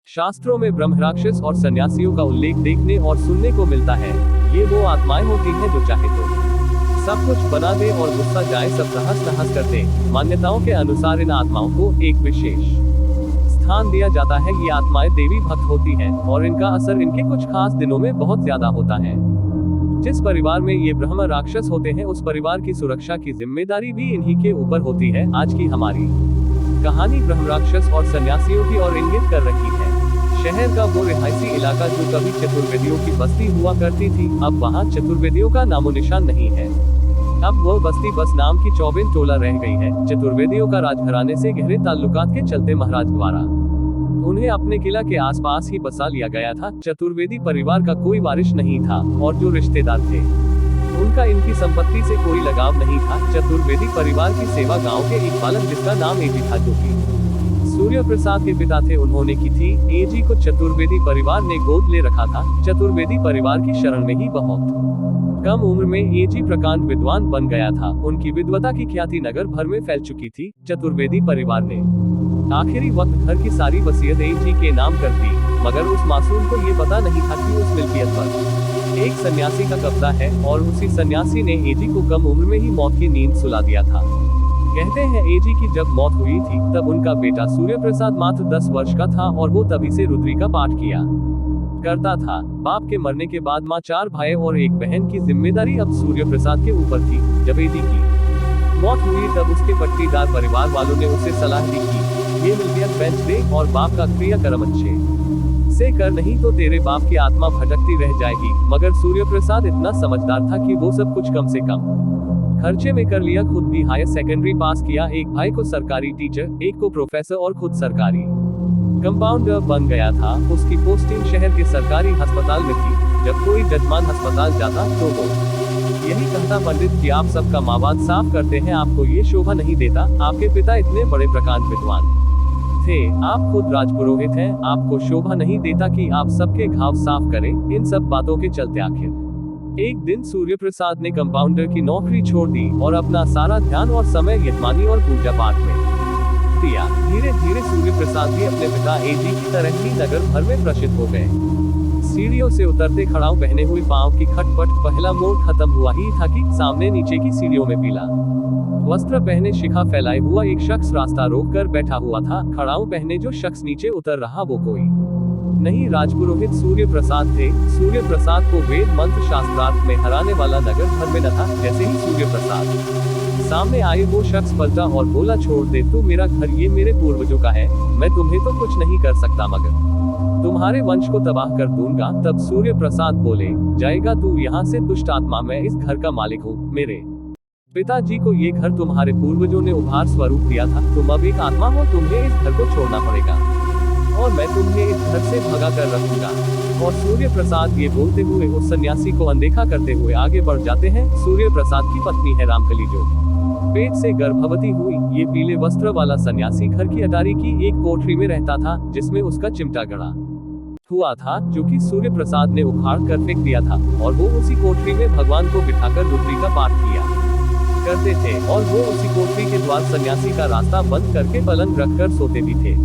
शास्त्रों में ब्रह्मराक्षस और सन्यासियों का उल्लेख देखने और सुनने को मिलता है। ये वो आत्माएं होती हैं जो चाहे तो सब कुछ बना दे और गुस्सा जाए सब तहस नहस कर दे। मान्यताओं के अनुसार इन आत्माओं को एक विशेष स्थान दिया जाता है। ये आत्माएं देवी भक्त होती हैं और इनका असर इनके कुछ खास दिनों में बहुत ज्यादा होता है। जिस परिवार में ये ब्रह्म राक्षस होते हैं उस परिवार की सुरक्षा की जिम्मेदारी भी इन्हीं के ऊपर होती है। आज की हमारी कहानी ब्रह्म राक्षस और सन्यासियों की ओर इंगित कर रही है। शहर का वो रिहायशी इलाका जो कभी चतुर्वेदियों की बस्ती हुआ करती थी, अब वहाँ चतुर्वेदियों का नामो निशान नहीं है। अब वो बस्ती बस नाम की चौबेन टोला रह गई है। चतुर्वेदियों का राजघराने से गहरे ताल्लुकात के चलते महाराज द्वारा उन्हें अपने किला के आसपास ही बसा लिया गया था। चतुर्वेदी परिवार का कोई वारिस नहीं था और जो रिश्तेदार थे उनका इनकी संपत्ति से कोई लगाव नहीं था। चतुर्वेदी परिवार की सेवा गांव के एक बालक जिसका नाम एजी था, जो कि सूर्य प्रसाद के पिता थे, उन्होंने की थी। एजी को चतुर्वेदी परिवार ने गोद ले रखा था। चतुर्वेदी परिवार की शरण में ही बहुत कम उम्र में एजी प्रकांड विद्वान बन गया था। उनकी विद्वता की ख्याति नगर भर में फैल चुकी थी। चतुर्वेदी परिवार ने आखिरी वक्त घर की सारी वसीयत एजी के नाम कर दी, मगर उस मासूम को ये पता नहीं था कि उस मिल्कियत पर एक सन्यासी का कब्जा है और उसी सन्यासी ने एजी को कम उम्र में ही मौत की नींद सुला दिया था। कहते हैं एजी की जब मौत हुई थी तब उनका बेटा सूर्य प्रसाद मात्र 10 वर्ष का था और वो तभी से रुद्री का पाठ किया करता था। बाप के मरने के बाद माँ, 4 भाई और एक बहन की जिम्मेदारी अब सूर्य प्रसाद के ऊपर थी। जब एजी की मौत हुई तब उसके पट्टीदार परिवार वालों ने उसे सलाह दी कि ये मिल्कियत बेच दे और बाप का क्रियाक्रम अच्छे से कर, नहीं तो तेरे बाप की आत्मा भटकती रह जाएगी। मगर सूर्य प्रसाद इतना समझदार था कि वो सब कुछ कम से कम खर्चे में कर लिया। खुद भी हायर सेकेंडरी पास किया। एक भाई को सरकारी टीचर, एक को प्रोफेसर और खुद सरकारी कंपाउंडर बन गया था। उसकी पोस्टिंग शहर के सरकारी अस्पताल में थी। जब कोई जजमान अस्पताल जाता तो वो यही कहता, पंडित जी आप सबका मावाद साफ करते हैं, आपको ये शोभा नहीं देता। आपके पिता इतने बड़े प्रकांड विद्वान थे, आप खुद राजपुरोहित हैं, आपको शोभा नहीं देता कि आप सबके घाव साफ करें। इन सब बातों के चलते आखिर एक दिन सूर्य प्रसाद ने कंपाउंडर की नौकरी छोड़ दी और अपना सारा ध्यान और समय यजमानी और पूजा पाठ में दिया। धीरे धीरे सूर्य प्रसाद भी अपने पिता एजी की तरह ही नगर भर में प्रसिद्ध हो गए। सीढ़ियों से उतरते खड़ाऊ पहने हुए पांव की खटपट, पहला मोड़ खत्म हुआ ही था कि सामने नीचे की सीढ़ियों में पीला वस्त्र पहने, शिखा फैलाए हुआ एक शख्स रास्ता रोक कर बैठा हुआ था। खड़ाऊ पहने जो शख्स नीचे उतर रहा वो कोई नहीं, राजपुरोहित सूर्य प्रसाद थे। सूर्य प्रसाद को वेद मंत्र शास्त्रार्थ में हराने वाला नगर भर में न था। जैसे ही सूर्य प्रसाद सामने आए वो शख्स पलटा और बोला, छोड़ दे तू मेरा घर, ये मेरे पूर्वजों का है, मैं तुम्हें तो कुछ नहीं कर सकता मगर तुम्हारे वंश को तबाह कर दूंगा। तब सूर्य प्रसाद बोले, जाएगा तू यहाँ से दुष्ट आत्मा, मैं इस घर का मालिक हूँ। मेरे पिताजी को ये घर तुम्हारे पूर्वजों ने उपहार स्वरूप दिया था। तुम अब एक आत्मा हो, तुम्हें इस घर को छोड़ना पड़ेगा और मैं तुम्हें इस घर से भगा कर रखूंगा। और सूर्य प्रसाद ये बोलते हुए उस सन्यासी को अनदेखा करते हुए आगे बढ़ जाते हैं। सूर्य प्रसाद की पत्नी है रामकली, जो पेट से गर्भवती हुई। ये पीले वस्त्र वाला सन्यासी घर की अटारी की एक कोठरी में रहता था जिसमें उसका चिमटा गड़ा हुआ था, जो कि सूर्य प्रसाद ने उखाड़ कर फेंक दिया था। और वो उसी कोठरी में भगवान को बिठाकर रुद्री का पाठ किया करते थे और वो उसी कोठरी के द्वार सन्यासी का रास्ता बंद करके पलंग रखकर सोते भी थे।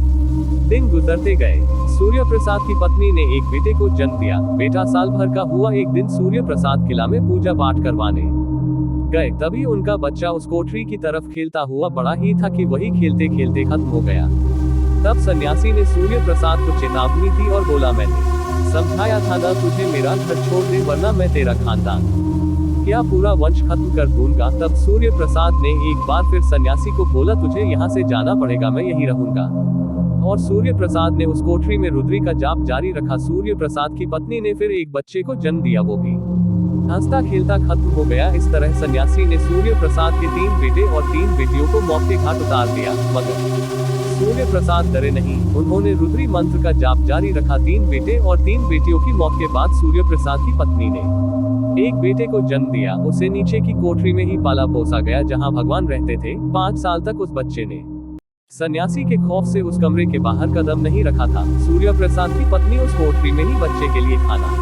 दिन गुजरते गए। सूर्य प्रसाद की पत्नी ने एक बेटे को जन्म दिया। बेटा साल भर का हुआ। एक दिन सूर्य प्रसाद किला में पूजा पाठ करवाने गए, तभी उनका बच्चा उस कोठरी की तरफ खेलता हुआ बड़ा ही था कि वही खेलते खेलते खत्म हो गया। तब सन्यासी ने सूर्य प्रसाद को चेतावनी दी और बोला, मैंने समझाया था ना तुझे, मेरा घर छोड़ दे वरना मैं तेरा खानदान क्या पूरा वंश खत्म कर दूंगा। तब सूर्य प्रसाद ने एक बार फिर सन्यासी को बोला, तुझे यहाँ से जाना पड़ेगा, मैं यहीं रहूंगा। और सूर्य प्रसाद ने उस कोठरी में रुद्री का जाप जारी रखा। सूर्य प्रसाद की पत्नी ने फिर एक बच्चे को जन्म दिया, वो भी हंसता खेलता खत्म हो गया। इस तरह सन्यासी ने सूर्य प्रसाद के 3 बेटे और 3 बेटियों को मौत के घाट उतार दिया। मगर सूर्य प्रसाद डरे नहीं, उन्होंने रुद्री मंत्र का जाप जारी रखा। 3 बेटे और 3 बेटियों की मौत के बाद सूर्य प्रसाद की पत्नी ने एक बेटे को जन्म दिया। उसे नीचे की कोठरी में ही पाला पोसा गया जहां भगवान रहते थे। 5 साल तक उस बच्चे ने सन्यासी के खौफ से उस कमरे के बाहर कदम नहीं रखा था। सूर्य प्रसाद की पत्नी उस कोठरी में ही बच्चे के लिए खाना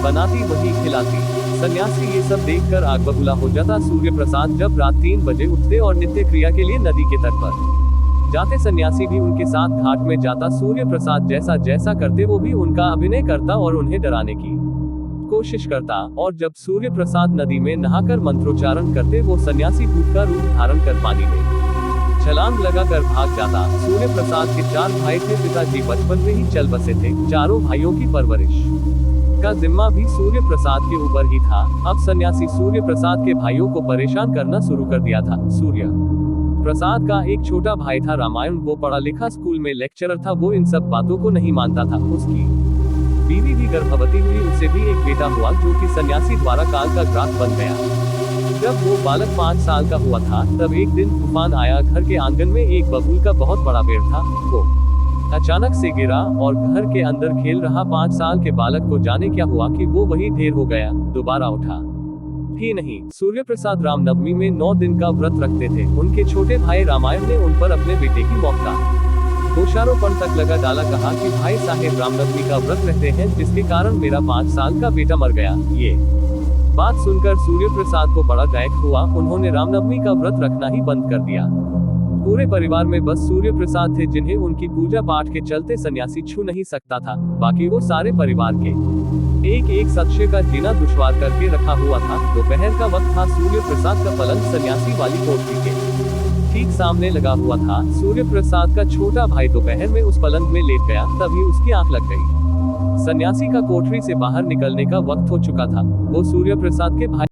बनाती, वही खिलाती। सन्यासी ये सब देखकर आग बबूला हो जाता। सूर्य प्रसाद जब रात 3 बजे उठते और नित्य क्रिया के लिए नदी के तट पर जाते सन्यासी भी उनके साथ घाट में जाता, सूर्य प्रसाद जैसा जैसा करते वो भी उनका अभिनय करता और उन्हें डराने की कोशिश करता। और जब सूर्य प्रसाद नदी में नहाकर मंत्रोच्चारण करते, वो सन्यासी भूत का रूप धारण कर पानी में छलांग लगाकर भाग जाता। सूर्य प्रसाद के 4 भाई थे। पिताजी बचपन में ही चल बसे थे। चारों भाइयों की परवरिश का जिम्मा भी सूर्य प्रसाद के ऊपर ही था। अब सन्यासी सूर्य प्रसाद के भाइयों को परेशान करना शुरू कर दिया था। सूर्य प्रसाद का एक छोटा भाई था रामायण, वो पढ़ा लिखा स्कूल में लेक्चरर था। वो इन सब बातों को नहीं मानता था। उसकी बीवी भी गर्भवती हुई, उसे भी एक बेटा हुआ जो कि सन्यासी द्वारा काल का ग्रास बन गया। जब वो बालक 5 साल का हुआ था, तब एक दिन तूफान आया। घर के आंगन में एक बबूल का बहुत बड़ा पेड़ था, वो अचानक से गिरा और घर के अंदर खेल रहा 5 साल के बालक को जाने क्या हुआ कि वो वही ढेर हो गया, दोबारा उठा ही नहीं। सूर्य प्रसाद रामनवमी में 9 दिन का व्रत रखते थे। उनके छोटे भाई रामायण ने उन पर अपने बेटे की मौत का दोषारोपण तक लगा डाला। कहा कि भाई साहेब रामनवमी का व्रत रहते हैं, जिसके कारण मेरा 5 साल का बेटा मर गया। ये बात सुनकर सूर्य प्रसाद को बड़ा गायक हुआ। उन्होंने रामनवमी का व्रत रखना ही बंद कर दिया। पूरे परिवार में बस सूर्य प्रसाद थे जिन्हें उनकी पूजा पाठ के चलते सन्यासी छू नहीं सकता था। बाकी वो सारे परिवार के एक एक सदस्य का जीना दुश्वार करके रखा हुआ था। दोपहर का वक्त था। सूर्य प्रसाद का पलंग सन्यासी वाली कोठरी के ठीक सामने लगा हुआ था। सूर्य प्रसाद का छोटा भाई दोपहर में उस पलंग में लेट गया, तभी उसकी आंख लग गई। सन्यासी का कोठरी से बाहर निकलने का वक्त हो चुका था। वो सूर्य प्रसाद के भाई